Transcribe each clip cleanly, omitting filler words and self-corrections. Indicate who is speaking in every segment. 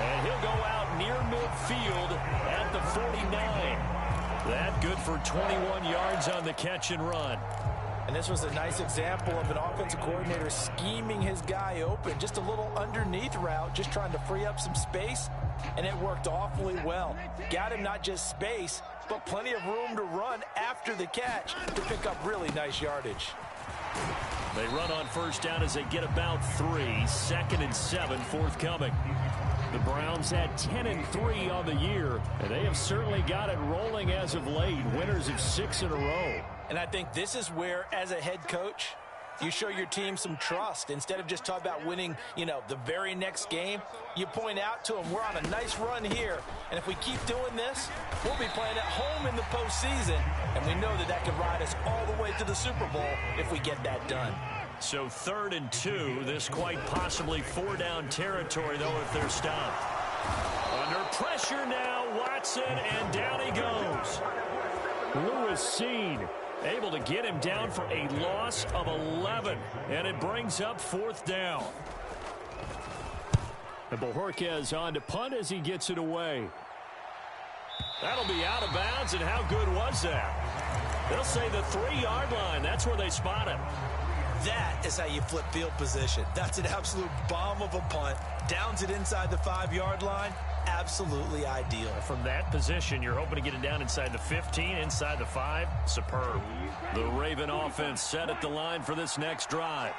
Speaker 1: And he'll go out near midfield at the 49. That good for 21 yards on the catch and run.
Speaker 2: And this was a nice example of an offensive coordinator scheming his guy open. Just a little underneath route, just trying to free up some space, and it worked awfully well. Got him not just space, but plenty of room to run after the catch to pick up really nice yardage.
Speaker 1: They run on first down as they get about 3. 2nd and 7 forthcoming. The Browns had 10-3 on the year, and they have certainly got it rolling as of late. Winners of 6 in a row.
Speaker 2: And I think this is where, as a head coach, you show your team some trust. Instead of just talking about winning, the very next game, you point out to them, we're on a nice run here. And if we keep doing this, we'll be playing at home in the postseason. And we know that can ride us all the way to the Super Bowl if we get that done.
Speaker 1: So 3rd and 2, this quite possibly 4-down territory, though, if they're stopped. Under pressure now, Watson, and down he goes. Lewis Seen able to get him down for a loss of 11, and it brings up 4th down. And Bojorquez on to punt as he gets it away. That'll be out of bounds, and how good was that? They'll say the 3-yard line. That's where they spot him.
Speaker 2: That is how you flip field position. That's an absolute bomb of a punt. Downs it inside the 5-yard line. Absolutely ideal.
Speaker 1: From that position, you're hoping to get it down inside the 15, inside the 5. Superb. The Raven offense set at the line for this next drive.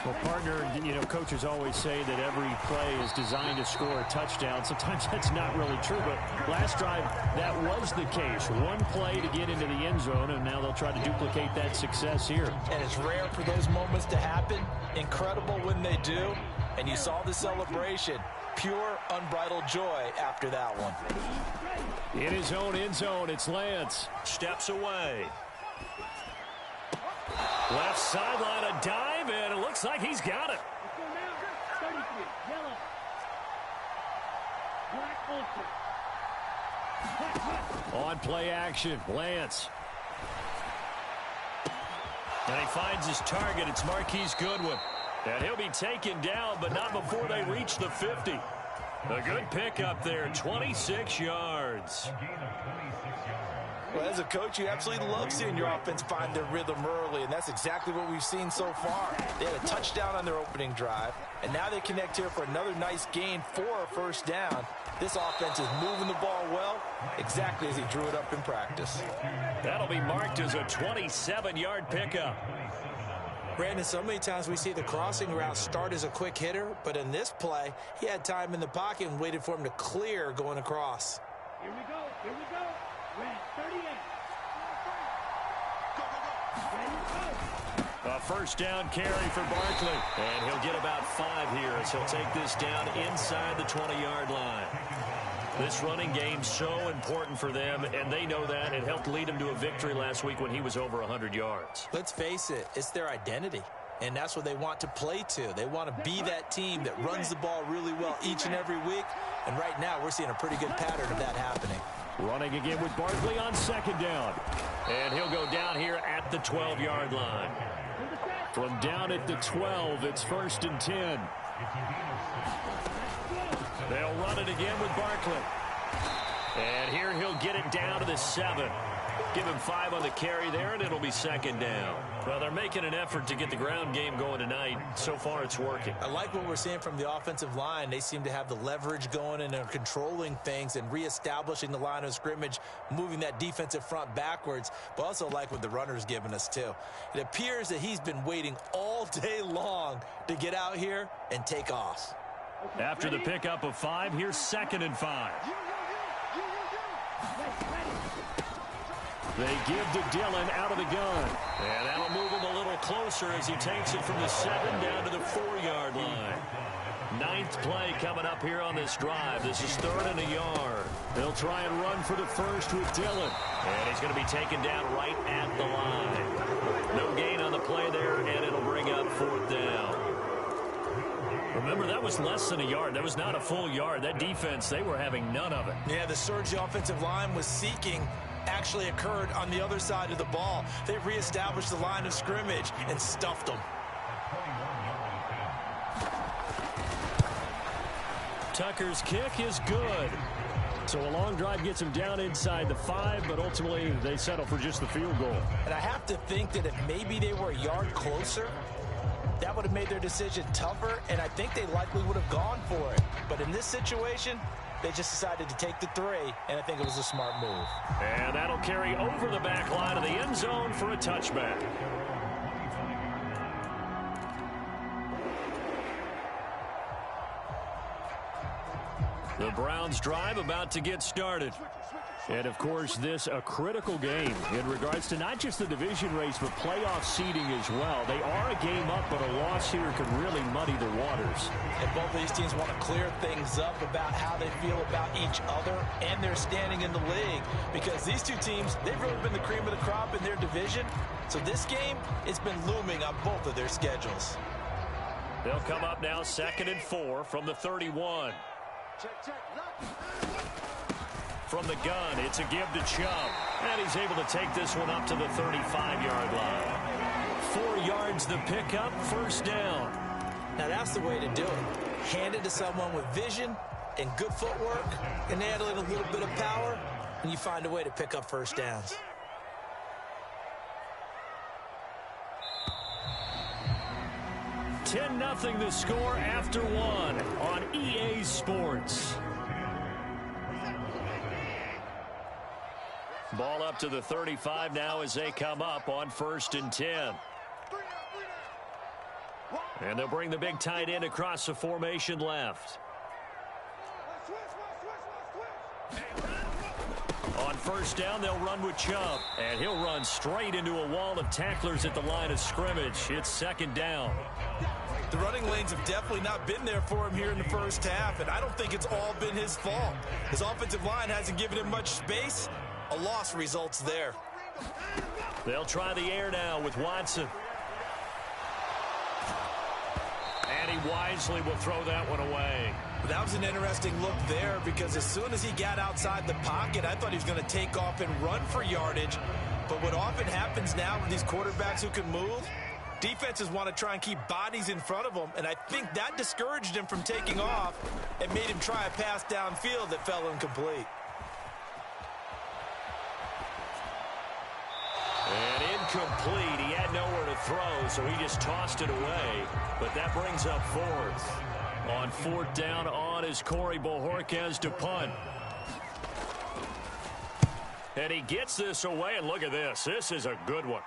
Speaker 1: Well, partner, coaches always say that every play is designed to score a touchdown. Sometimes that's not really true, but last drive, that was the case. One play to get into the end zone, and now they'll try to duplicate that success here. And
Speaker 2: it's rare for those moments to happen. Incredible when they do. And you saw the celebration. Pure, unbridled joy after that one.
Speaker 1: In his own end zone, it's Lance. Steps away. Left sideline, a dive, and it looks like he's got it. On play action, Lance. And he finds his target. It's Marquise Goodwin. And he'll be taken down, but not before they reach the 50. A good pickup there, 26 yards.
Speaker 2: Well, as a coach, you absolutely love seeing your offense find their rhythm early, and that's exactly what we've seen so far. They had a touchdown on their opening drive, and now they connect here for another nice gain for a 1st down. This offense is moving the ball well, exactly as he drew it up in practice.
Speaker 1: That'll be marked as a 27-yard pickup.
Speaker 2: Brandon, so many times we see the crossing route start as a quick hitter, but in this play, he had time in the pocket and waited for him to clear going across.
Speaker 3: Here we go. Red 38.
Speaker 1: A 1st down carry for Barkley. And he'll get about 5 here as he'll take this down inside the 20-yard line. This running game's so important for them, and they know that. It helped lead them to a victory last week when he was over 100 yards.
Speaker 2: Let's face it, it's their identity. And that's what they want to play to. They want to be that team that runs the ball really well each and every week. And right now, we're seeing a pretty good pattern of that happening.
Speaker 1: Running again with Barkley on 2nd down. And he'll go down here at the 12-yard line. From down at the 12, it's 1st and 10. They'll run it again with Barkley. And here he'll get it down to the 7. Give him 5 on the carry there, and it'll be 2nd down. Well, they're making an effort to get the ground game going tonight. So far, it's working.
Speaker 2: I like what we're seeing from the offensive line. They seem to have the leverage going, and they're controlling things and reestablishing the line of scrimmage, moving that defensive front backwards, but also like what the runner's giving us, too. It appears that he's been waiting all day long to get out here and take off.
Speaker 1: After the pickup of 5, here's 2nd and 5. They give to Dillon out of the gun. And that'll move him a little closer as he takes it from the 7 down to the 4-yard line. 9th play coming up here on this drive. This is 3rd and a yard. They'll try and run for the 1st with Dillon. And he's going to be taken down right at the line. No gain on the play there, and it'll bring up 4th down. Remember, that was less than a yard. That was not a full yard. That defense, they were having none of it.
Speaker 2: Yeah, the surge the offensive line was seeking actually occurred on the other side of the ball. They reestablished the line of scrimmage and stuffed them.
Speaker 1: Tucker's kick is good. So a long drive gets him down inside the 5, but ultimately they settle for just the field goal.
Speaker 2: And I have to think that if maybe they were a yard closer, that would have made their decision tougher, and I think they likely would have gone for it. But in this situation, they just decided to take the 3, and I think it was a smart move.
Speaker 1: And that'll carry over the back line of the end zone for a touchback. The Browns drive about to get started. And, of course, this a critical game in regards to not just the division race, but playoff seeding as well. They are a game up, but a loss here could really muddy the waters.
Speaker 2: And both of these teams want to clear things up about how they feel about each other and their standing in the league. Because these two teams, they've really been the cream of the crop in their division. So this game, it's been looming on both of their schedules.
Speaker 1: They'll come up now 2nd and 4 from the 31. From the gun, it's a give to Chubb. And he's able to take this one up to the 35-yard line. 4 yards the pickup, first down.
Speaker 2: Now that's the way to do it. Hand it to someone with vision and good footwork, and add a little bit of power, and you find a way to pick up first downs.
Speaker 1: $10-0 the score after 1 on EA Sports. Ball up to the 35 now as they come up on 1st and 10. And they'll bring the big tight end across the formation left. On 1st down, they'll run with Chubb. And he'll run straight into a wall of tacklers at the line of scrimmage. It's 2nd down.
Speaker 2: The running lanes have definitely not been there for him here in the first half, and I don't think it's all been his fault. His offensive line hasn't given him much space. A loss results there.
Speaker 1: They'll try the air now with Watson. And he wisely will throw that one away.
Speaker 2: That was an interesting look there because as soon as he got outside the pocket, I thought he was going to take off and run for yardage. But what often happens now with these quarterbacks who can move, defenses want to try and keep bodies in front of them, and I think that discouraged him from taking off and made him try a pass downfield that fell incomplete.
Speaker 1: And incomplete. He had nowhere to throw, so he just tossed it away. But that brings up 4th. On 4th down on is Corey Bojorquez to punt. And he gets this away, and look at this. This is a good one.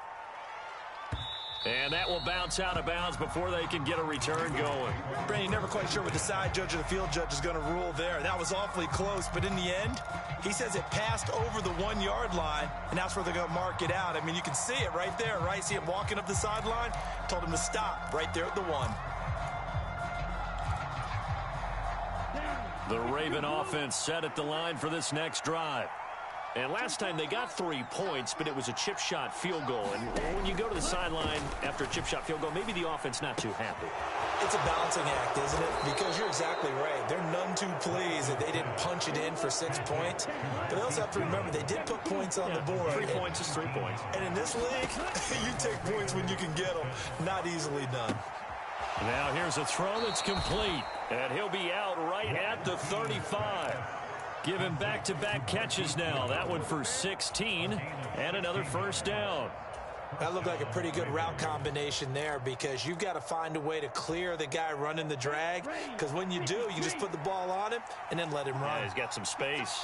Speaker 1: And that will bounce out of bounds before they can get a return going.
Speaker 2: Brandon, never quite sure what the side judge or the field judge is going to rule there. That was awfully close, but in the end, he says it passed over the 1-yard line, and that's where they're going to mark it out. I mean, you can see it right there, right? See him walking up the sideline? Told him to stop right there at the 1.
Speaker 1: The Raven offense set at the line for this next drive. And last time they got 3 points, but it was a chip shot field goal. And when you go to the sideline after a chip shot field goal, maybe the offense not too happy.
Speaker 2: It's a balancing act, isn't it? Because you're exactly right. They're none too pleased that they didn't punch it in for 6 points. But they also have to remember they did put points on the board.
Speaker 1: 3 points is 3 points.
Speaker 2: And in this league, you take points when you can get them. Not easily done.
Speaker 1: Now here's a throw that's complete. And he'll be out right at the 35. Give him back-to-back catches now. That one for 16 and another first down.
Speaker 2: That looked like a pretty good route combination there because you've got to find a way to clear the guy running the drag, because when you do, you just put the ball on him and then let him run.
Speaker 1: Yeah, he's got some space.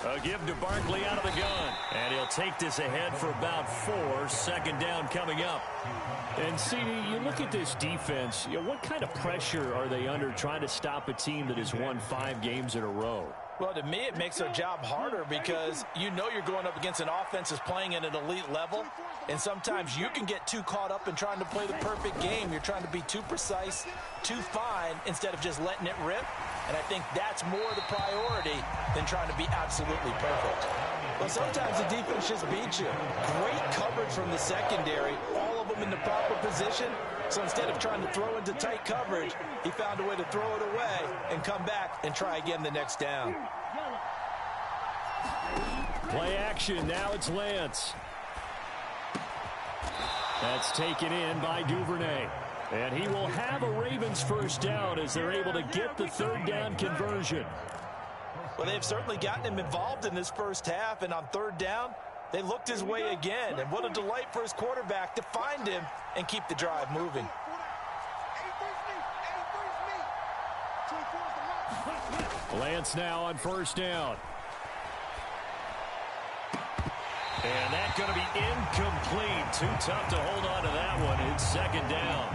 Speaker 1: A give to Barkley out of the gun. And he'll take this ahead for about 4. 2nd down coming up. And, CD, you look at this defense, what kind of pressure are they under trying to stop a team that has won 5 games in a row?
Speaker 2: Well, to me, it makes their job harder because you know you're going up against an offense that's playing at an elite level, and sometimes you can get too caught up in trying to play the perfect game. You're trying to be too precise, too fine, instead of just letting it rip. And I think that's more the priority than trying to be absolutely perfect. Well, sometimes the defense just beats you. Great coverage from the secondary, all of them in the proper position. So instead of trying to throw into tight coverage, he found a way to throw it away and come back and try again the next down.
Speaker 1: Play action. Now it's Lance. That's taken in by Duvernay. And he will have a Ravens first down as they're able to get the third down conversion.
Speaker 2: Well, they've certainly gotten him involved in this first half, and on third down, they looked his way again. And what a delight for his quarterback to find him and keep the drive moving.
Speaker 1: Lance now on first down. And that's going to be incomplete. Too tough to hold on to that one. It's second down.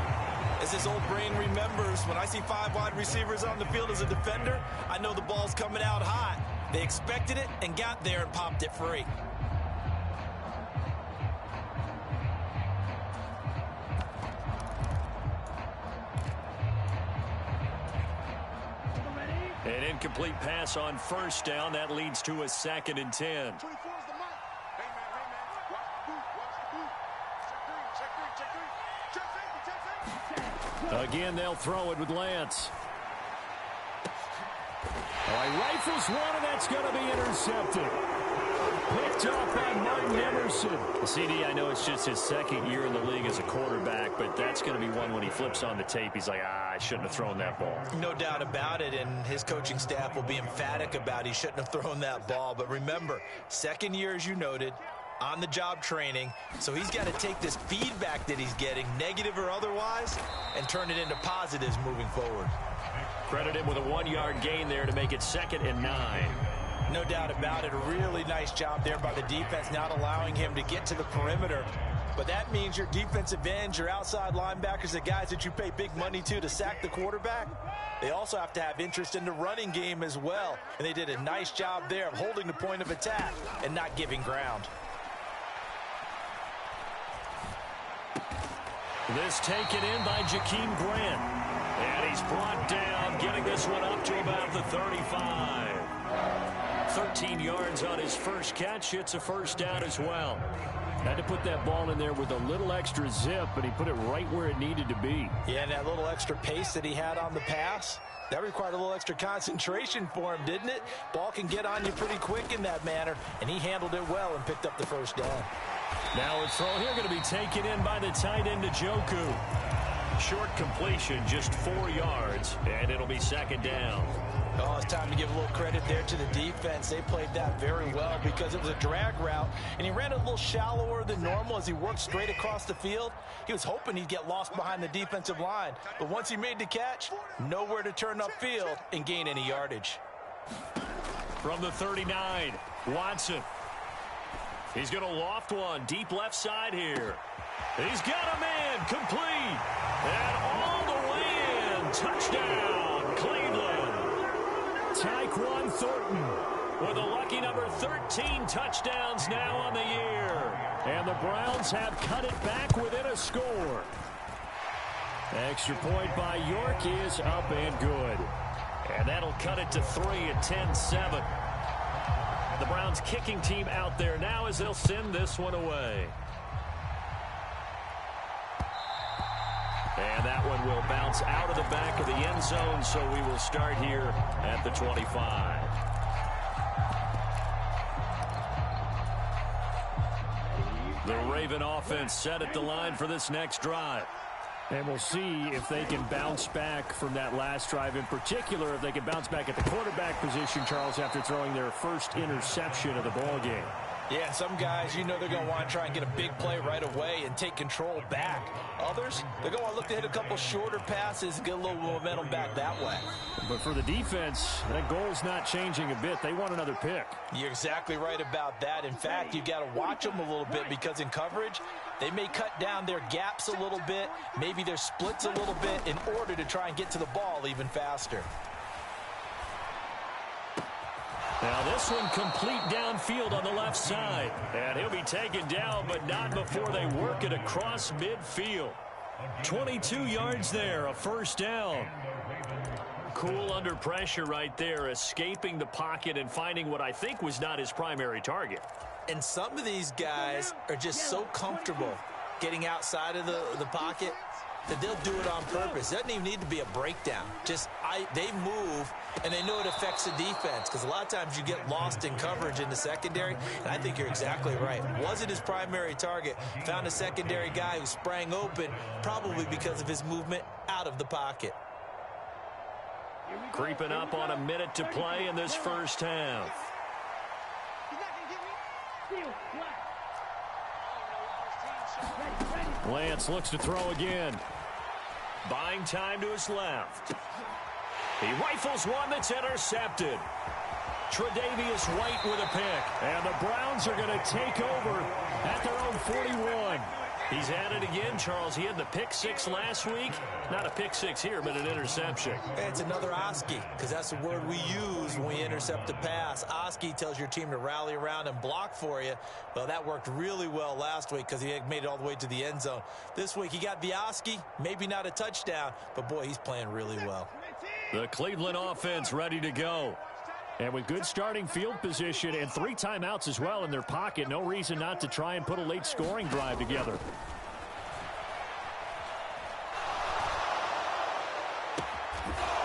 Speaker 2: As his old brain remembers, when I see 5 wide receivers on the field as a defender, I know the ball's coming out hot. They expected it and got there and popped it free.
Speaker 1: An incomplete pass on first down. That leads to a 2nd and 10. Again, they'll throw it with Lance. He rifles one, and that's going to be intercepted. Picked off by Martin Emerson. CD, I know it's just his 2nd year in the league as a quarterback, but that's going to be one when he flips on the tape, he's like, I shouldn't have thrown that ball.
Speaker 2: No doubt about it, and his coaching staff will be emphatic about he shouldn't have thrown that ball. But remember, 2nd year, as you noted, on-the-job training, so he's got to take this feedback that he's getting, negative or otherwise, and turn it into positives moving forward.
Speaker 1: Credit him with a 1-yard gain there to make it 2nd and 9.
Speaker 2: No doubt about it. A really nice job there by the defense, not allowing him to get to the perimeter. But that means your defensive ends, your outside linebackers, the guys that you pay big money to sack the quarterback, they also have to have interest in the running game as well. And they did a nice job there of holding the point of attack and not giving ground.
Speaker 1: This taken in by Jakeem Grant. And he's brought down, getting this one up to about the 35. 13 yards on his first catch. It's a first down as well. Had to put that ball in there with a little extra zip, but he put it right where it needed to be.
Speaker 2: Yeah, and that little extra pace that he had on the pass, that required a little extra concentration for him, didn't it? Ball can get on you pretty quick in that manner, and he handled it well and picked up the first down.
Speaker 1: Now a throw here going to be taken in by the tight end, Njoku. Short completion, just 4 yards, and it'll be 2nd down.
Speaker 2: Oh, it's time to give a little credit there to the defense. They played that very well because it was a drag route, and he ran it a little shallower than normal as he worked straight across the field. He was hoping he'd get lost behind the defensive line, but once he made the catch, nowhere to turn upfield and gain any yardage.
Speaker 1: From the 39, Watson. He's going to loft one deep left side here. He's got a man, complete, and all the way in. Touchdown, Cleveland. Tyquan Thornton with a lucky number 13 touchdowns now on the year. And the Browns have cut it back within a score. Extra point by York is up and good. And that'll cut it to 3 at 10-7. The Browns kicking team out there now as they'll send this one away. And that one will bounce out of the back of the end zone, so we will start here at the 25. The Raven offense set at the line for this next drive. And we'll see if they can bounce back from that last drive, in particular if they can bounce back at the quarterback position, Charles, after throwing their first interception of the ball game.
Speaker 2: Yeah, some guys, you know they're going to want to try and get a big play right away and take control back. Others, they're going to want to look to hit a couple shorter passes and get a little momentum back that way.
Speaker 1: But for the defense, that goal's not changing a bit. They want another pick.
Speaker 2: You're exactly right about that. In fact, you've got to watch them a little bit because in coverage, they may cut down their gaps a little bit, maybe their splits a little bit in order to try and get to the ball even faster.
Speaker 1: Now this one complete downfield on the left side. And he'll be taken down, but not before they work it across midfield. 22 yards there, a first down. Cool under pressure right there, escaping the pocket and finding what I think was not his primary target.
Speaker 2: And some of these guys are just so comfortable getting outside of the pocket. that they'll do it on purpose. It doesn't even need to be a breakdown. Just they move, and they know it affects the defense, because a lot of times you get lost in coverage in the secondary, and I think you're exactly right. Wasn't his primary target. Found a secondary guy who sprang open, probably because of his movement out of the pocket.
Speaker 1: Creeping up on a minute to play in this first half. Lance looks to throw again. Buying time to his left. He rifles one that's intercepted. Tre'Davious White with a pick. And the Browns are going to take over at their own 41. He's at it again, Charles. He had the pick six last week. Not a pick six here, but an interception.
Speaker 2: It's another Oski, because that's the word we use when we intercept a pass. Oski tells your team to rally around and block for you. Well, that worked really well last week because he made it all the way to the end zone. This week, he got the Oski, maybe not a touchdown, but boy, he's playing really well.
Speaker 1: The Cleveland offense ready to go. And with good starting field position and 3 timeouts as well in their pocket, no reason not to try and put a late scoring drive together.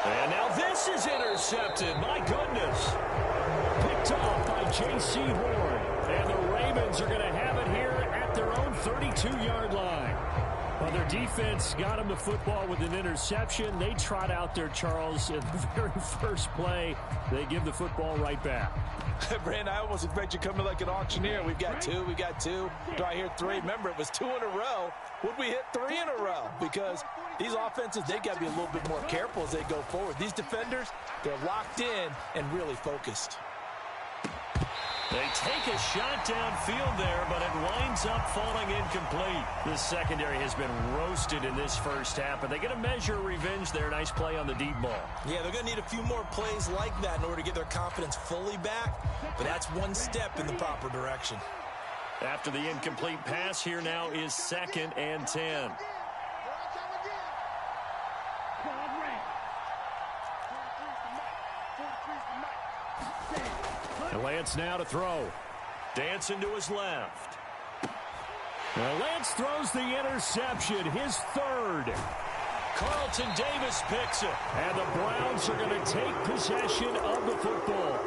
Speaker 1: And now this is intercepted. My goodness. Picked off by J.C. Horn. And the Ravens are going to have it here at their own 32-yard line. Well, their defense got them the football with an interception. They trot out there, Charles, at the very first play. They give the football right back.
Speaker 2: Brandon, I almost expect you coming like an auctioneer. We've got two. Do I hear 3? Remember, it was 2 in a row. Would we hit 3 in a row? Because these offenses, they got to be a little bit more careful as they go forward. These defenders, they're locked in and really focused.
Speaker 1: They take a shot downfield there, but it winds up falling incomplete. This secondary has been roasted in this first half, but they get a measure of revenge there. Nice play on the deep ball. Yeah, they're going to need a few more plays like that in order to get their confidence fully back, but that's one step in the proper direction. After the incomplete pass, here now is 2nd and 10. And Lance now to throw. Dancing to his left. Now Lance throws the interception, his 3rd. Carlton Davis picks it. And the Browns are going to take possession of the football.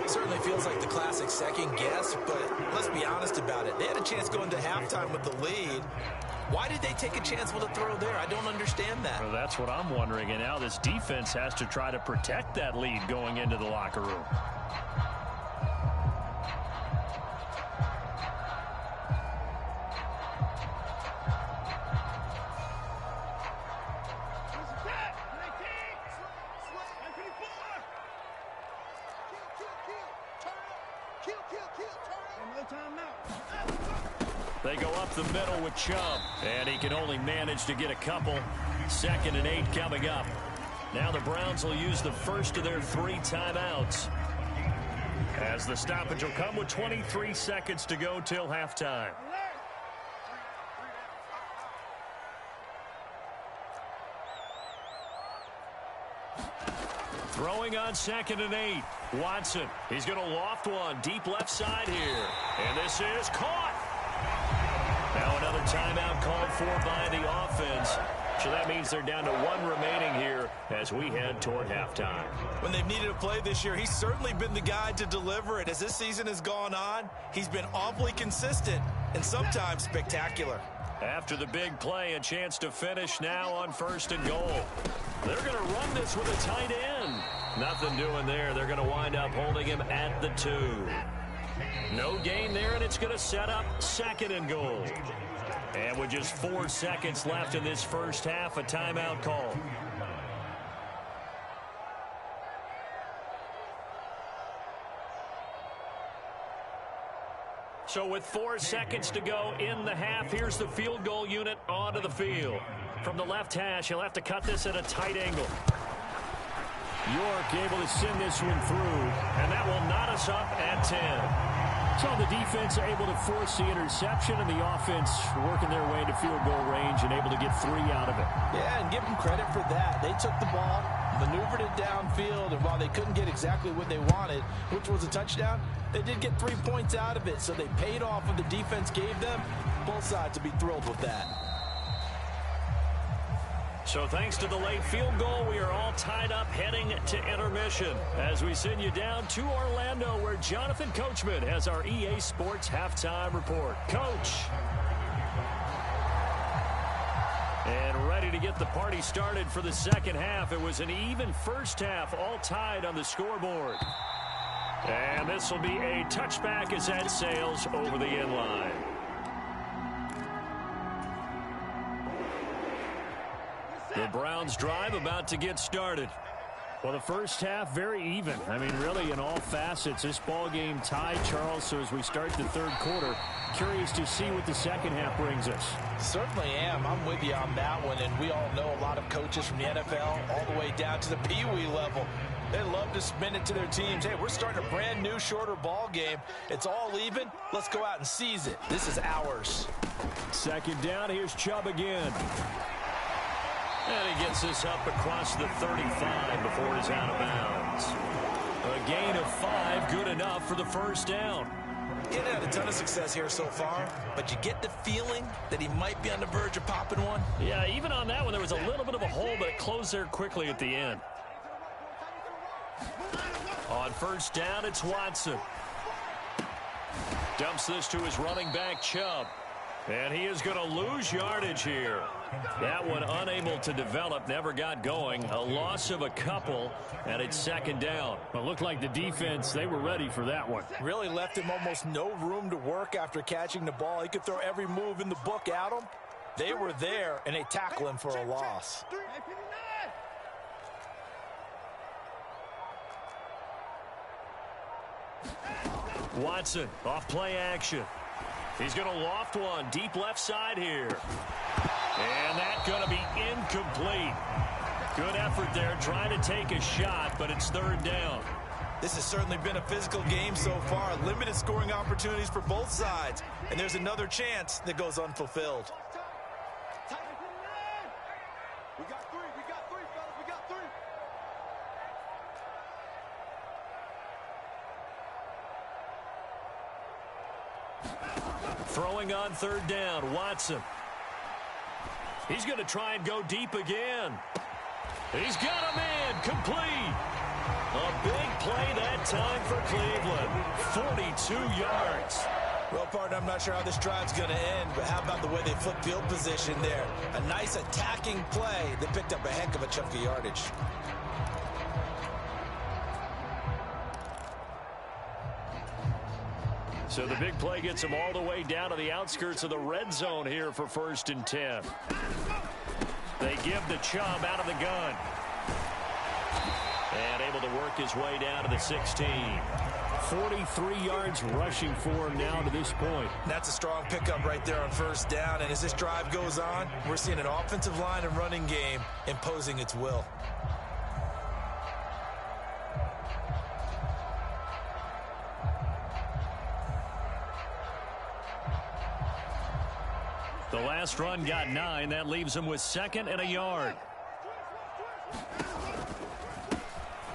Speaker 2: It certainly feels like the classic second guess, but let's be honest about it. They had a chance going to halftime with the lead. Why did they take a chance with a throw there? I don't understand that.
Speaker 1: Well, that's what I'm wondering. And now this defense has to try to protect that lead going into the locker room. They go up the middle with Chubb, and he can only manage to get a couple. 2nd and 8 coming up. Now the Browns will use the first of their 3 timeouts, as the stoppage will come with 23 seconds to go till halftime. Throwing on 2nd and 8. Watson, he's going to loft one deep left side here. And this is caught. Now another timeout called for by the offense. So that means they're down to 1 remaining here as we head toward halftime.
Speaker 2: When they've needed a play this year, he's certainly been the guy to deliver it. As this season has gone on, he's been awfully consistent and sometimes spectacular.
Speaker 1: After the big play, a chance to finish now on 1st and goal. They're going to run this with a tight end. Nothing doing there. They're going to wind up holding him at the 2. No gain there, and it's going to set up 2nd and goal. And with just 4 seconds left in this first half, a timeout call. So with 4 seconds to go in the half, here's the field goal unit onto the field. From the left hash, he'll have to cut this at a tight angle. York able to send this one through, and that will knot us up at 10. So the defense able to force the interception, and the offense working their way into field goal range and able to get 3 out of it.
Speaker 2: Yeah, and give them credit for that. They took the ball, maneuvered it downfield, and while they couldn't get exactly what they wanted, which was a touchdown, they did get 3 points out of it, so they paid off what the defense gave them. Both sides to be thrilled with that.
Speaker 1: So thanks to the late field goal, we are all tied up heading to intermission as we send you down to Orlando where Jonathan Coachman has our EA Sports halftime report. Coach. And ready to get the party started for the second half. It was an even first half, all tied on the scoreboard. And this will be a touchback as that sails over the end line. The Browns drive about to get started. Well, the first half, very even. I mean, really, in all facets, this ball game tied, Charles. So as we start the third quarter, curious to see what the second half brings us.
Speaker 2: Certainly am. I'm with you on that one. And we all know a lot of coaches from the NFL all the way down to the Pee Wee level. They love to spin it to their teams. Hey, we're starting a brand new, shorter ball game. It's all even. Let's go out and seize it. This is ours.
Speaker 1: Second down, here's Chubb again. And he gets this up across the 35 before he's out of bounds. A gain of 5, good enough for the first down.
Speaker 2: He hasn't had a ton of success here so far, but you get the feeling that he might be on the verge of popping one.
Speaker 1: Yeah, even on that one, there was a little bit of a hole, but it closed there quickly at the end. On first down, it's Watson. Dumps this to his running back, Chubb. And he is going to lose yardage here. That one unable to develop, never got going. A loss of a couple, and it's second down.
Speaker 4: It looked like the defense, they were ready for that one.
Speaker 2: Really left him almost no room to work after catching the ball. He could throw every move in the book at him. They were there, and they tackle him for a loss.
Speaker 1: Watson, off play action. He's going to loft one deep left side here. And that's going to be incomplete. Good effort there trying to take a shot, but it's third down.
Speaker 2: This has certainly been a physical game so far. Limited scoring opportunities for both sides. And there's another chance that goes unfulfilled.
Speaker 3: We got three, fellas. We got three.
Speaker 1: Throwing on third down, Watson. He's going to try and go deep again. He's got him in, complete. A big play that time for Cleveland. 42 yards.
Speaker 2: Well, partner, I'm not sure how this drive's going to end, but how about the way they flip field position there? A nice attacking play that picked up a heck of a chunk of yardage.
Speaker 1: So the big play gets him all the way down to the outskirts of the red zone here for 1st and 10. They give the Chubb out of the gun. And able to work his way down to the 16.
Speaker 4: 43 yards rushing for him now to this point.
Speaker 2: That's a strong pickup right there on first down. And as this drive goes on, we're seeing an offensive line and running game imposing its will.
Speaker 1: The last run got 9. That leaves him with 2nd and a yard.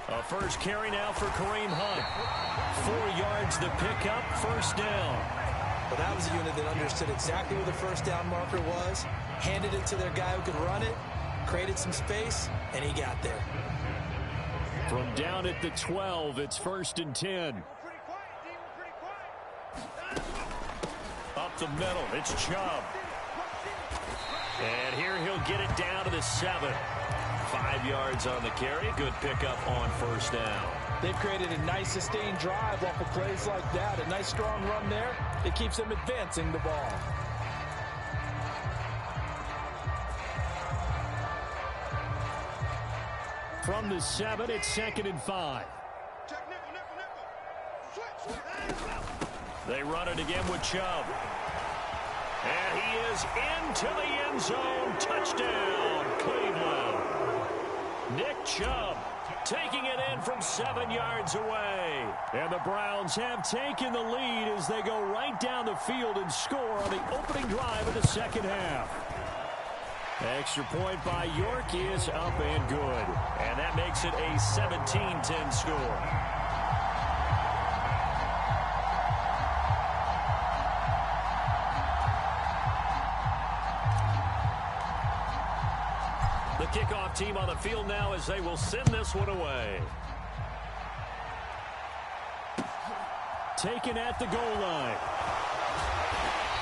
Speaker 1: A first carry now for Kareem Hunt. 4 yards the pickup, first down.
Speaker 2: Well, that was a unit that understood exactly where the first down marker was, handed it to their guy who could run it, created some space, and he got there.
Speaker 1: From down at the 12, it's 1st and 10. Up the middle, it's Chubb. And here he'll get it down to the 7. 5 yards on the carry. Good pickup on first down.
Speaker 2: They've created a nice sustained drive off of plays like that. A nice strong run there. It keeps them advancing the ball.
Speaker 4: From the 7, it's 2nd and 5.
Speaker 1: They run it again with Chubb. And he is into the end zone. Touchdown, Cleveland. Nick Chubb taking it in from 7 yards away.
Speaker 4: And the Browns have taken the lead as they go right down the field and score on the opening drive of the second half. Extra point by York is up and good.
Speaker 1: And that makes it a 17-10 score. The kickoff team on the field now as they will send this one away.
Speaker 4: Taken at the goal line.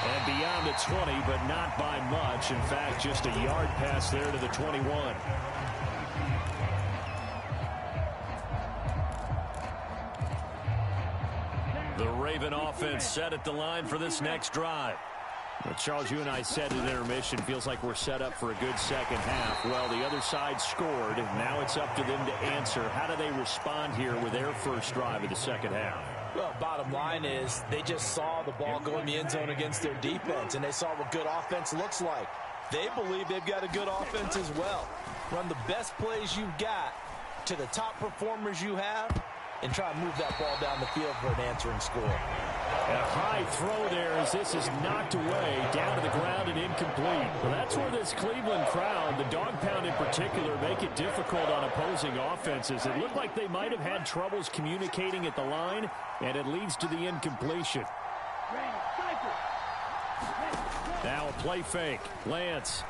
Speaker 4: And beyond the 20, but not by much. In fact, just a yard pass there to the 21. The Raven offense set at the line for this next drive. Well, Charles, you and I said at intermission, feels like we're set up for a good second half. Well, the other side scored, and now it's up to them to answer. How do they respond here with their first drive of the second half?
Speaker 2: Well, bottom line is they just saw the ball go in the end zone against their defense, and they saw what good offense looks like. They believe they've got a good offense as well. Run the best plays you've got to the top performers you have, and try to move that ball down the field for an answering score.
Speaker 4: A high throw there as this is knocked away, down to the ground and incomplete. Well, that's where this Cleveland crowd, the dog pound in particular, make it difficult on opposing offenses. It looked like they might have had troubles communicating at the line, and it leads to the incompletion. Now a play fake. Lance.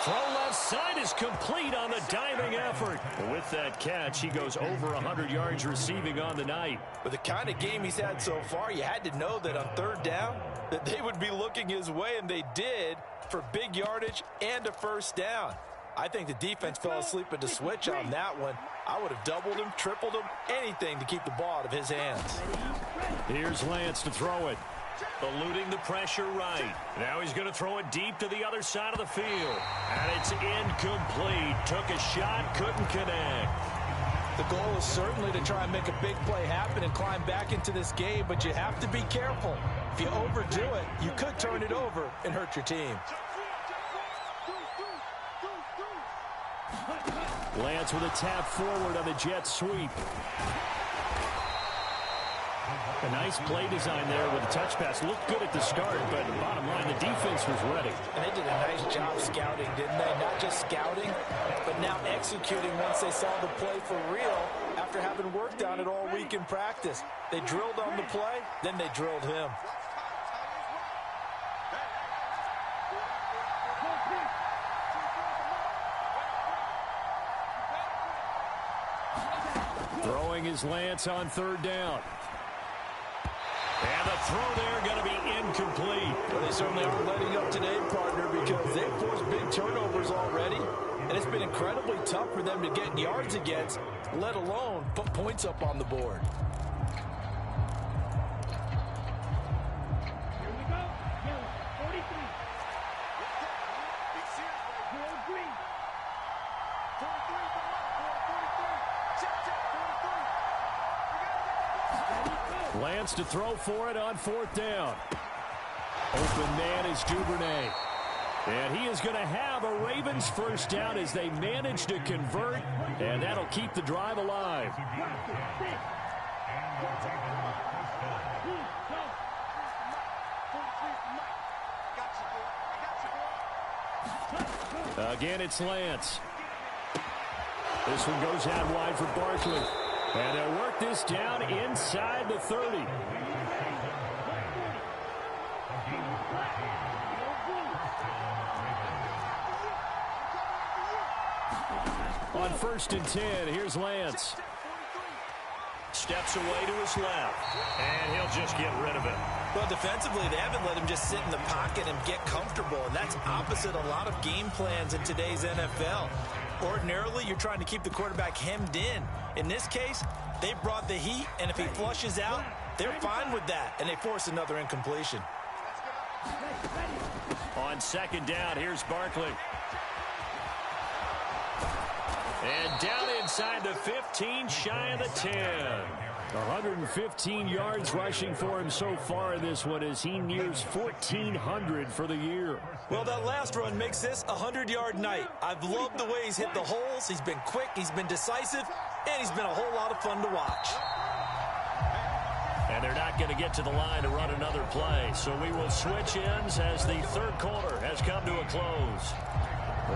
Speaker 4: Throw left side is complete on the diving effort. With that catch, he goes over 100 yards receiving on the night.
Speaker 2: With the kind of game he's had so far, you had to know that on third down that they would be looking his way, and they did, for big yardage and a first down. I think the defense fell asleep at the switch on that one. I would have doubled him, tripled him, anything to keep the ball out of his hands.
Speaker 4: Here's Lance to throw it.
Speaker 1: Eluding the pressure right. Now he's going to throw it deep to the other side of the field. And it's incomplete. Took a shot, couldn't connect.
Speaker 2: The goal is certainly to try and make a big play happen and climb back into this game, but you have to be careful. If you overdo it, you could turn it over and hurt your team.
Speaker 4: Lance with a tap forward on the jet sweep. A nice play design there with a touch pass. Looked good at the start, but the bottom line, the defense was ready.
Speaker 2: And they did a nice job scouting, didn't they? Not just scouting, but now executing once they saw the play for real after having worked on it all week in practice. They drilled on the play, then they drilled him.
Speaker 4: Throwing is Lance on third down.
Speaker 1: And the throw there going to be incomplete.
Speaker 2: Well, they certainly aren't letting up today, partner, because they've forced big turnovers already, and it's been incredibly tough for them to get yards against, let alone put points up on the board.
Speaker 4: Lance to throw for it on fourth down. Open man is Duvernay. And he is going to have a Ravens first down as they manage to convert, and that'll keep the drive alive. Again, it's Lance. This one goes out wide for Barkley. And they'll work this down inside the 30. On 1st and 10, here's Lance.
Speaker 1: Steps away to his left. And he'll just get rid of it.
Speaker 2: Well, defensively, they haven't let him just sit in the pocket and get comfortable, and that's opposite a lot of game plans in today's NFL. Ordinarily, you're trying to keep the quarterback hemmed in. In this case, they brought the heat, and if he flushes out, they're fine with that, and they force another incompletion.
Speaker 1: On 2nd down, here's Barkley. And down inside the 15, shy of the 10.
Speaker 4: 115 yards rushing for him so far in this one as he nears 1,400 for the year.
Speaker 2: Well, that last run makes this a 100-yard night. I've loved the way he's hit the holes. He's been quick, he's been decisive, and he's been a whole lot of fun to watch.
Speaker 1: And they're not going to get to the line to run another play, so we will switch ends as the third quarter has come to a close.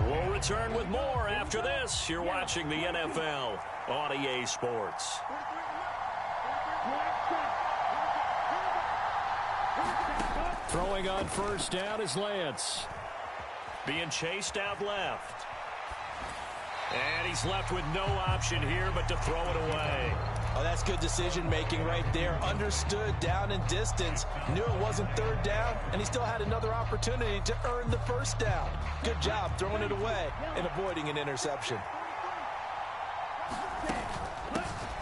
Speaker 1: We'll return with more after this. You're watching the NFL on EA Sports.
Speaker 4: Throwing on first down is Lance.
Speaker 1: Being chased out left. And he's left with no option here but to throw it away.
Speaker 2: Oh, that's good decision-making right there. Understood down and distance. Knew it wasn't third down, and he still had another opportunity to earn the first down. Good job throwing it away and avoiding an interception.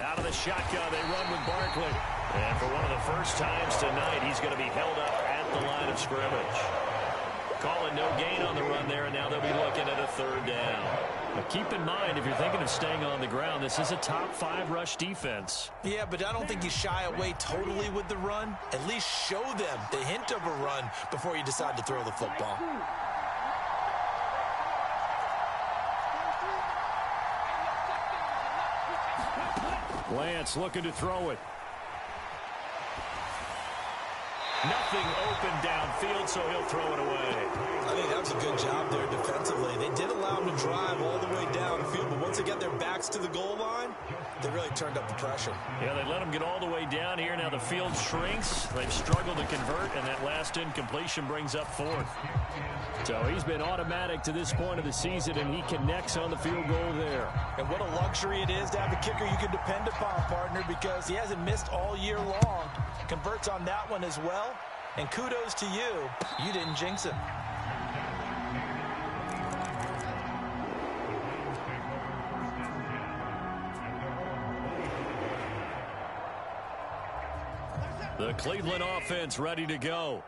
Speaker 1: Out of the shotgun, they run with Barkley. And for one of the first times tonight, he's going to be held up at the line of scrimmage. Calling no gain on the run there, and now they'll be looking at a third down.
Speaker 4: But keep in mind, if you're thinking of staying on the ground, this is a top-5 rush defense.
Speaker 2: Yeah, but I don't think you shy away totally with the run. At least show them the hint of a run before you decide to throw the football.
Speaker 4: Lance looking to throw it.
Speaker 1: Nothing open downfield, so he'll throw it away.
Speaker 2: I think that was a good job there defensively. They did allow him to drive all the way downfield, but once they got their backs to the goal line, they really turned up the pressure.
Speaker 1: Yeah, they let him get all the way down here. Now the field shrinks. They've struggled to convert, and that last incompletion brings up fourth.
Speaker 4: So he's been automatic to this point of the season, and he connects on the field goal there.
Speaker 2: And what a luxury it is to have a kicker you can depend upon, partner, because he hasn't missed all year long. Converts on that one as well. And kudos to you. You didn't jinx it.
Speaker 4: The Cleveland offense ready to go.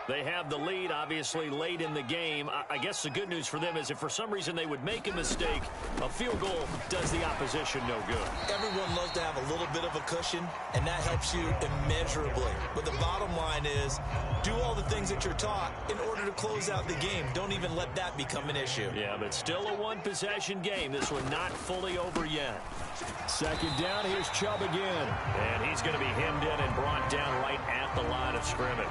Speaker 4: They have the lead, obviously, late in the game. I guess the good news for them is if for some reason they would make a mistake, a field goal does the opposition no good.
Speaker 2: Everyone loves to have a little bit of a cushion, and that helps you immeasurably. But the bottom line is, do all the things that you're taught in order to close out the game. Don't even let that become an issue.
Speaker 4: Yeah, but still a one-possession game. This one not fully over yet. Second down, here's Chubb again.
Speaker 1: And he's going to be hemmed in and brought down right at the line of scrimmage.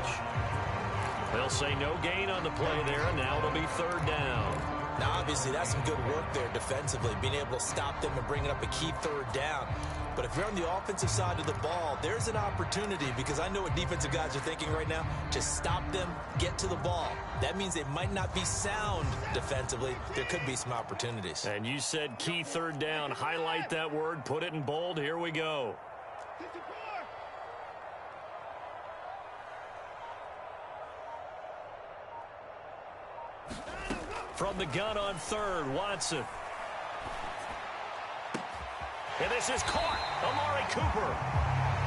Speaker 1: They'll say no gain on the play there, and now it'll be third down.
Speaker 2: Now, obviously, that's some good work there defensively, being able to stop them and bringing up a key third down. But if you're on the offensive side of the ball, there's an opportunity, because I know what defensive guys are thinking right now. Just stop them, get to the ball. That means they might not be sound defensively. There could be some opportunities.
Speaker 1: And you said key third down. Highlight that word, put it in bold. Here we go. From the gun on third, Watson. And this is caught. Amari Cooper.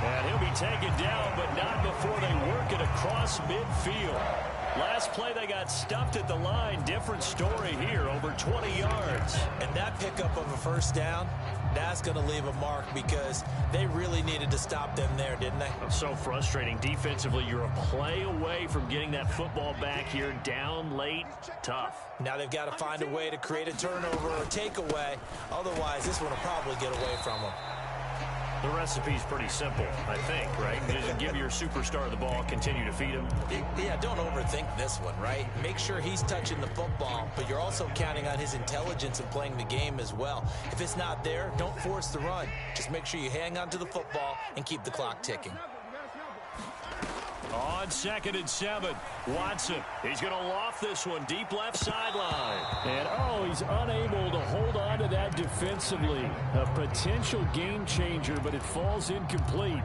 Speaker 1: And he'll be taken down, but not before they work it across midfield. Last play, they got stuffed at the line. Different story here, over 20 yards.
Speaker 2: And that pickup of a first down, that's going to leave a mark, because they really needed to stop them there, didn't they?
Speaker 1: So frustrating. Defensively, you're a play away from getting that football back here, down late, tough.
Speaker 2: Now they've got to find a way to create a turnover or takeaway. Otherwise, this one will probably get away from them.
Speaker 1: The recipe's pretty simple, I think, right? Just give your superstar the ball, continue to feed him.
Speaker 2: Yeah, don't overthink this one, right? Make sure he's touching the football, but you're also counting on his intelligence and playing the game as well. If it's not there, don't force the run. Just make sure you hang on to the football and keep the clock ticking.
Speaker 1: On 2nd and 7, Watson. He's going to loft this one deep left sideline.
Speaker 4: And, he's unable to hold on to that defensively. A potential game changer, but it falls incomplete.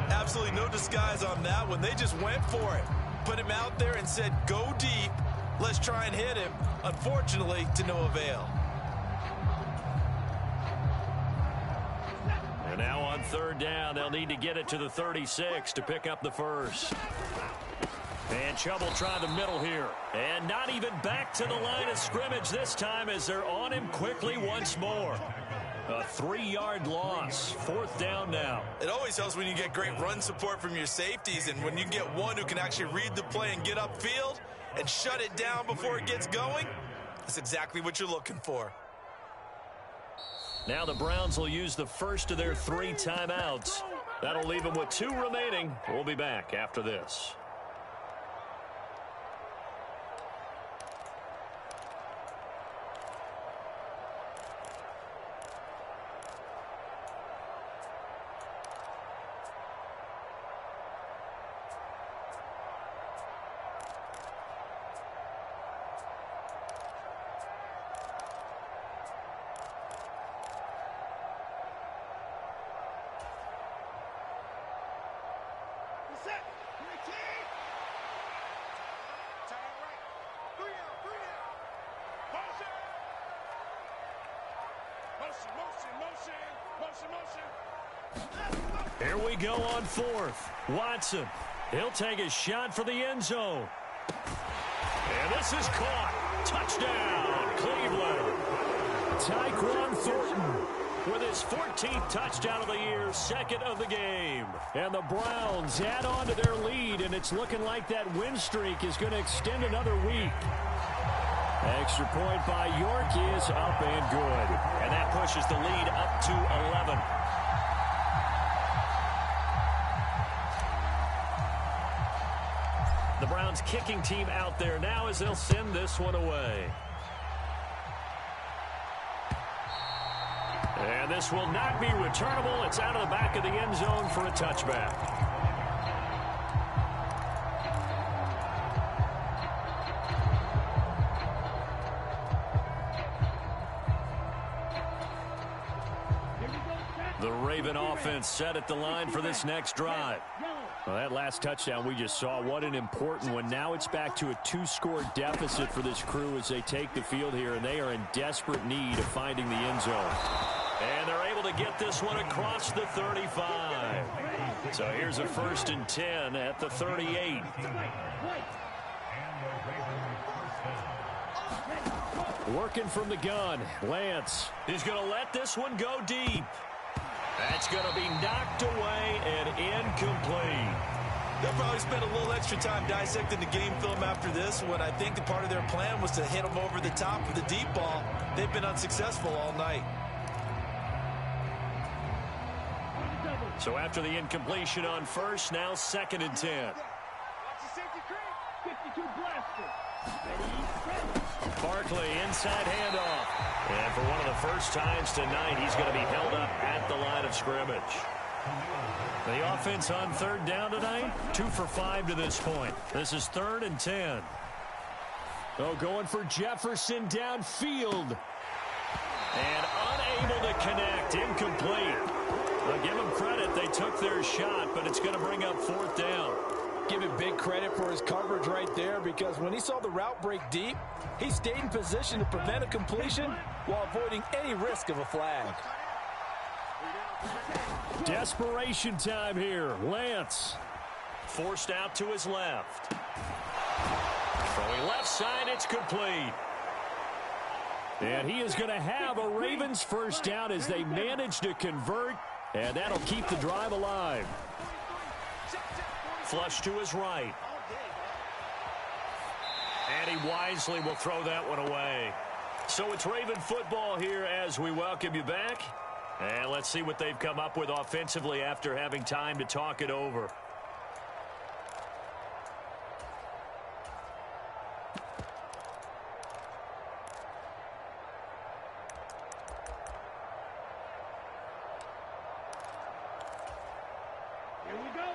Speaker 2: Absolutely no disguise on that one. They just went for it. Put him out there and said, go deep. Let's try and hit him. Unfortunately, to no avail.
Speaker 1: And now on third down, they'll need to get it to the 36 to pick up the first. And Chubb will try the middle here. And not even back to the line of scrimmage this time, as they're on him quickly once more. A 3-yard loss. Fourth down now.
Speaker 2: It always helps when you get great run support from your safeties, and when you get one who can actually read the play and get upfield and shut it down before it gets going, that's exactly what you're looking for.
Speaker 1: Now the Browns will use the first of their 3 timeouts. That'll leave them with 2 remaining. We'll be back after this.
Speaker 4: Here we go on fourth. Watson. He'll take a shot for the end zone. And this is caught. Touchdown, Cleveland. Tyquan Thornton with his 14th touchdown of the year, second of the game. And the Browns add on to their lead, and it's looking like that win streak is going to extend another week. Extra point by York is up and good.
Speaker 1: And that pushes the lead up to 11. The Browns kicking team out there now as they'll send this one away. And this will not be returnable. It's out of the back of the end zone for a touchback. The Raven offense set at the line for this next drive.
Speaker 4: Well, that last touchdown we just saw, what an important one. Now it's back to a 2-score deficit for this crew as they take the field here, and they are in desperate need of finding the end zone.
Speaker 1: And they're able to get this one across the 35. So here's a 1st and 10 at the 38.
Speaker 4: Working from the gun, Lance.
Speaker 1: He's going to let this one go deep. That's going to be knocked away and incomplete.
Speaker 2: They'll probably spend a little extra time dissecting the game film after this, when I think the part of their plan was to hit them over the top of the deep ball. They've been unsuccessful all night.
Speaker 1: So after the incompletion on first, now 2nd and 10. Barkley inside handoff. And for one of the first times tonight, he's going to be held up at the line of scrimmage. The offense on 3rd down tonight, 2 for 5 to this point. This is 3rd and 10.
Speaker 4: Oh, going for Jefferson downfield.
Speaker 1: And unable to connect, incomplete. I'll give them credit, they took their shot, but it's going to bring up 4th down.
Speaker 2: Give him big credit for his coverage right there, because when he saw the route break deep, he stayed in position to prevent a completion while avoiding any risk of a flag.
Speaker 4: Desperation time here. Lance.
Speaker 1: Forced out to his left. Throwing left side, it's complete.
Speaker 4: And he is going to have a Ravens 1st down as they manage to convert, and that'll keep the drive alive.
Speaker 1: Flush to his right. And he wisely will throw that one away. So it's Raven football here as we welcome you back. And let's see what they've come up with offensively after having time to talk it over.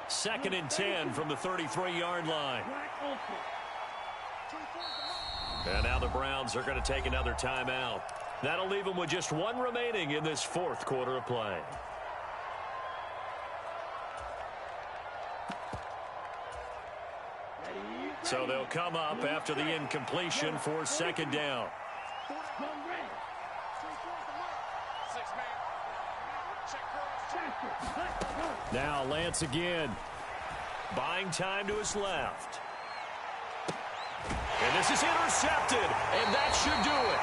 Speaker 1: Second and 10 from the 33-yard line. And now the Browns are going to take another timeout. That'll leave them with just 1 remaining in this 4th quarter of play. So they'll come up after the incompletion for 2nd down.
Speaker 4: Now Lance again.
Speaker 1: Buying time to his left. And this is intercepted, and that should do it.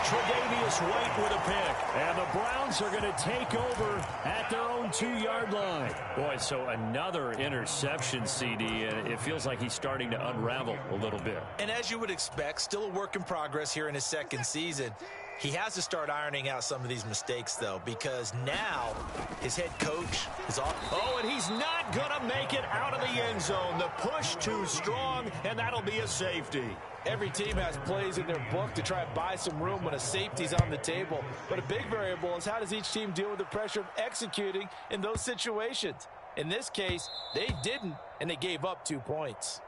Speaker 1: Tre'Davious White with a pick.
Speaker 4: And the Browns are going to take over at their own 2-yard line.
Speaker 1: Boy, so another interception, CD, and it feels like he's starting to unravel a little bit.
Speaker 2: And as you would expect, still a work in progress here in his 2nd season. He has to start ironing out some of these mistakes, though, because now his head coach is off.
Speaker 1: Oh, and he's not going to make it out of the end zone. The push too strong, and that'll be a safety.
Speaker 2: Every team has plays in their book to try and buy some room when a safety's on the table. But a big variable is how does each team deal with the pressure of executing in those situations. In this case, they didn't, and they gave up 2 points.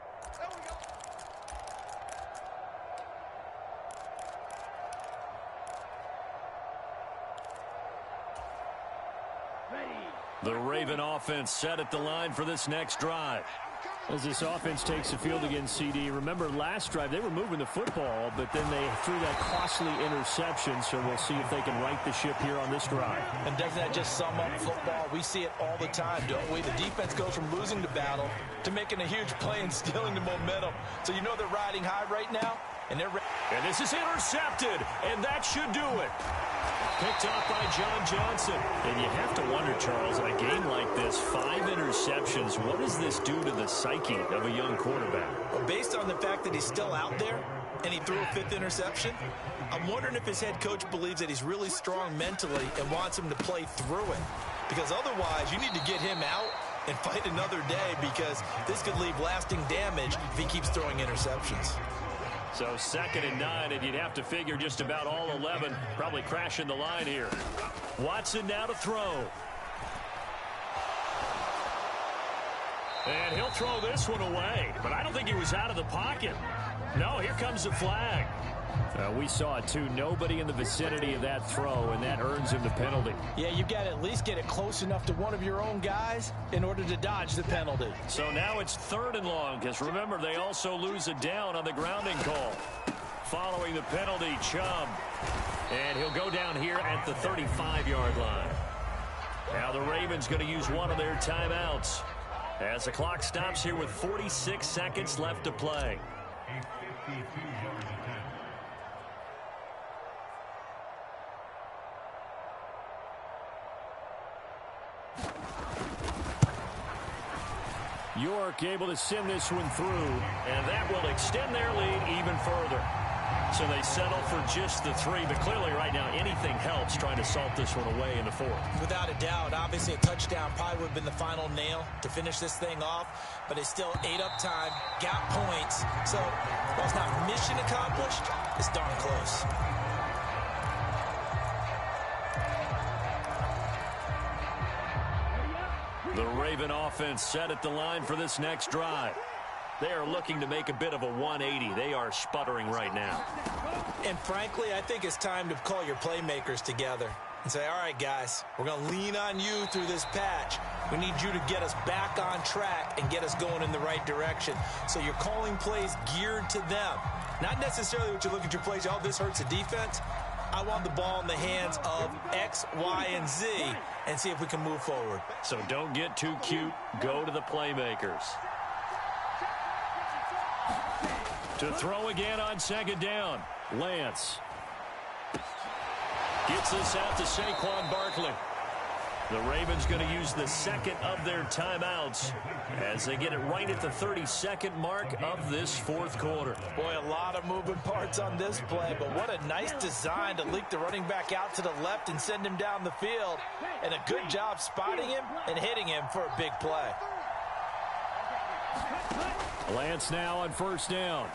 Speaker 1: The Raven offense set at the line for this next drive.
Speaker 4: As this offense takes the field against CD, remember last drive they were moving the football, but then they threw that costly interception, so we'll see if they can right the ship here on this drive.
Speaker 2: And doesn't that just sum up football? We see it all the time, don't we? The defense goes from losing the battle to making a huge play and stealing the momentum. So you know they're riding high right now, and they're...
Speaker 1: And this is intercepted, and that should do it. Picked off by John Johnson. And you have to wonder, Charles, in a game like this, 5 interceptions, what does this do to the psyche of a young quarterback?
Speaker 2: Well, based on the fact that he's still out there and he threw a 5th interception, I'm wondering if his head coach believes that he's really strong mentally and wants him to play through it. Because otherwise, you need to get him out and fight another day, because this could leave lasting damage if he keeps throwing interceptions.
Speaker 1: So 2nd and 9, and you'd have to figure just about all 11 probably crashing the line here. Watson now to throw. And he'll throw this one away, but I don't think he was out of the pocket. No, here comes the flag.
Speaker 4: We saw it too. Nobody in the vicinity of that throw, and that earns him the penalty.
Speaker 2: Yeah, you've got to at least get it close enough to one of your own guys in order to dodge the penalty.
Speaker 1: So now it's 3rd and long, because remember, they also lose a down on the grounding call. Following the penalty, Chubb. And he'll go down here at the 35-yard line. Now the Ravens going to use one of their timeouts as the clock stops here with 46 seconds left to play.
Speaker 4: York able to send this one through.
Speaker 1: And that will extend their lead even further. So they settle for just the 3, but clearly right now anything helps trying to salt this one away in the 4th.
Speaker 2: Without a doubt, obviously a touchdown probably would have been the final nail to finish this thing off, but it's still 8 up time, got points. So while it's not mission accomplished, it's darn close.
Speaker 1: The Raven offense set at the line for this next drive. They are looking to make a bit of a 180. They are sputtering right now.
Speaker 2: And frankly, I think it's time to call your playmakers together and say, all right, guys, we're going to lean on you through this patch. We need you to get us back on track and get us going in the right direction. So you're calling plays geared to them. Not necessarily what you look at your plays, oh, this hurts the defense. I want the ball in the hands of X, Y, and Z and see if we can move forward.
Speaker 1: So don't get too cute. Go to the playmakers. To throw again on 2nd down. Lance gets this out to Saquon Barkley. The Ravens going to use the 2nd of their timeouts as they get it right at the 32nd mark of this 4th quarter.
Speaker 2: Boy, a lot of moving parts on this play, but what a nice design to leak the running back out to the left and send him down the field. And a good job spotting him and hitting him for a big play.
Speaker 4: Lance now on 1st down.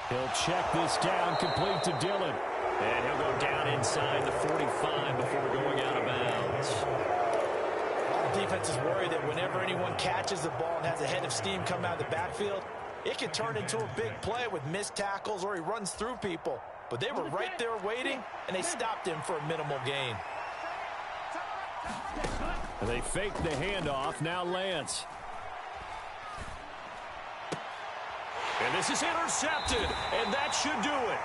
Speaker 4: He'll check this down, complete to Dillon.
Speaker 1: And he'll go down inside the 45 before going out of bounds.
Speaker 2: The defense is worried that whenever anyone catches the ball and has a head of steam come out of the backfield, it can turn into a big play with missed tackles or he runs through people. But they were right there waiting, and they stopped him for a minimal gain.
Speaker 4: They fake the handoff. Now Lance.
Speaker 1: And this is intercepted, and that should do it.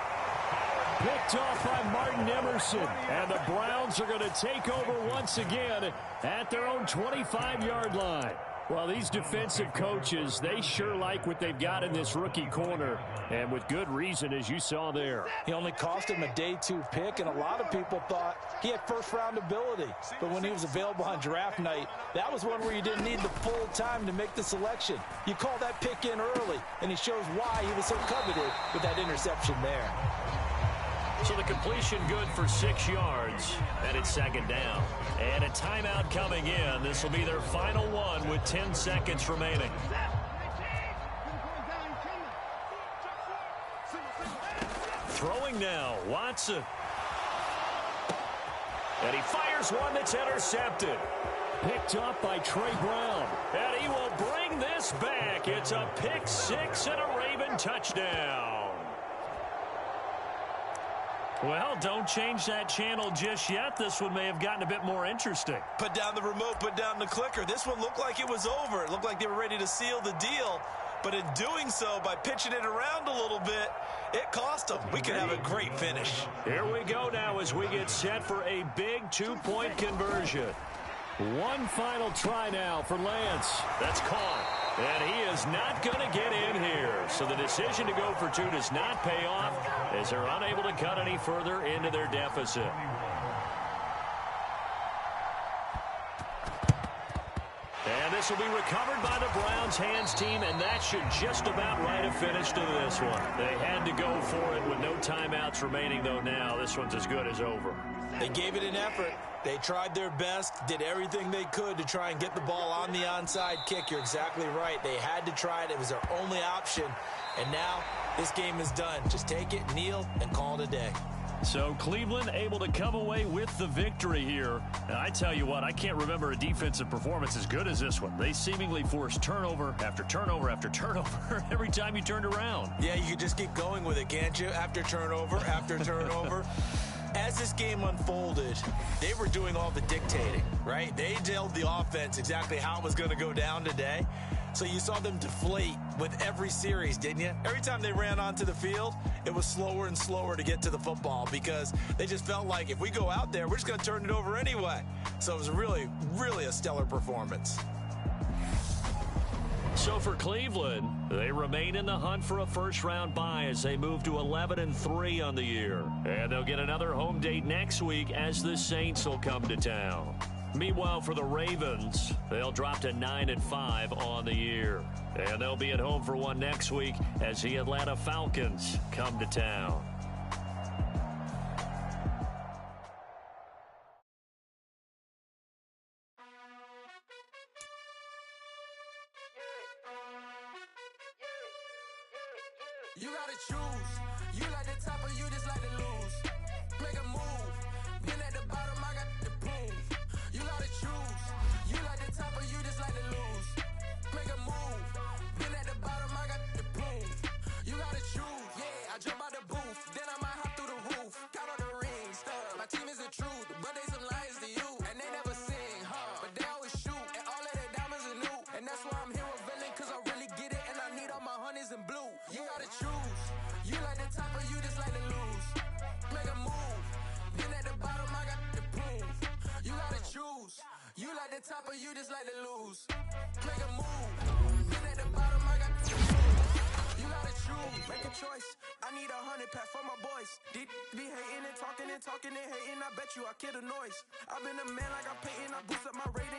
Speaker 4: Picked off by Martin Emerson. And the Browns are going to take over once again at their own 25-yard line. Well, these defensive coaches, they sure like what they've got in this rookie corner. And with good reason, as you saw there.
Speaker 2: He only cost him a day 2 pick, and a lot of people thought he had first-round ability. But when he was available on draft night, that was one where you didn't need the full time to make the selection. You call that pick in early, and he shows why he was so coveted with that interception there.
Speaker 1: So the completion good for 6 yards, and it's 2nd down. And a timeout coming in. This will be their final one with 10 seconds remaining. Throwing now, Watson. And he fires one that's intercepted.
Speaker 4: Picked up by Trey Brown.
Speaker 1: And he will bring this back. It's a pick 6 and a Raven touchdown.
Speaker 4: Well, don't change that channel just yet. This one may have gotten a bit more interesting.
Speaker 2: Put down the remote, put down the clicker. This one looked like it was over. It looked like they were ready to seal the deal. But in doing so, by pitching it around a little bit, it cost them. We could have a great finish.
Speaker 4: Here we go now as we get set for a big two-point conversion. One final try now for Lance. That's caught. And he is not going to get in here. So the decision to go for two does not pay off as they're unable to cut any further into their deficit. And this will be recovered by the Browns hands team, and that should just about write a finish to this one. They had to go for it with no timeouts remaining, though now this one's as good as over.
Speaker 2: They gave it an effort. They tried their best, did everything they could to try and get the ball on the onside kick. You're exactly right. They had to try it. It was their only option. And now this game is done. Just take it, kneel, and call it a day.
Speaker 4: So Cleveland able to come away with the victory here. And I tell you what, I can't remember a defensive performance as good as this one. They seemingly forced turnover after turnover after turnover every time you turned around.
Speaker 2: Yeah, you could just keep going with it, can't you? After turnover, after turnover. As this game unfolded, they were doing all the dictating, right? They told the offense exactly how it was going to go down today. So you saw them deflate with every series, didn't you? Every time they ran onto the field, it was slower and slower to get to the football because they just felt like if we go out there, we're just going to turn it over anyway. So it was really, really a stellar performance.
Speaker 4: So for Cleveland, they remain in the hunt for a first-round bye as they move to 11-3 on the year. And they'll get another home date next week as the Saints will come to town. Meanwhile, for the Ravens, they'll drop to 9-5 on the year. And they'll be at home for one next week as the Atlanta Falcons come to town.
Speaker 5: You gotta choose. You like the top or you just like to lose. Make a move. Been at the bottom, I got the proof. You gotta choose. You like the top or you just like to lose. Make a move. Been at the bottom, I got the proof. You gotta choose. Yeah, I jump out the booth. Then I might hop through the roof. Got on the rings. My team is the truth, but they some liars to you. And they never sing, but they always shoot. And all of their diamonds are new. And that's why I'm here with villain, cause I really get it. And I need all my honeys in blue. You gotta choose. You like the top or you just like to lose. Make a move. Been at the bottom, I got the proof. You gotta choose. You like the top or you just like to lose. Make a move. Been at the bottom, I got the proof. You gotta choose. Make a choice. I need 100 pack for my boys. Be hating and talking and hating. I bet you I kill the noise. I've been a man like I'm Peyton. I boost up my rating.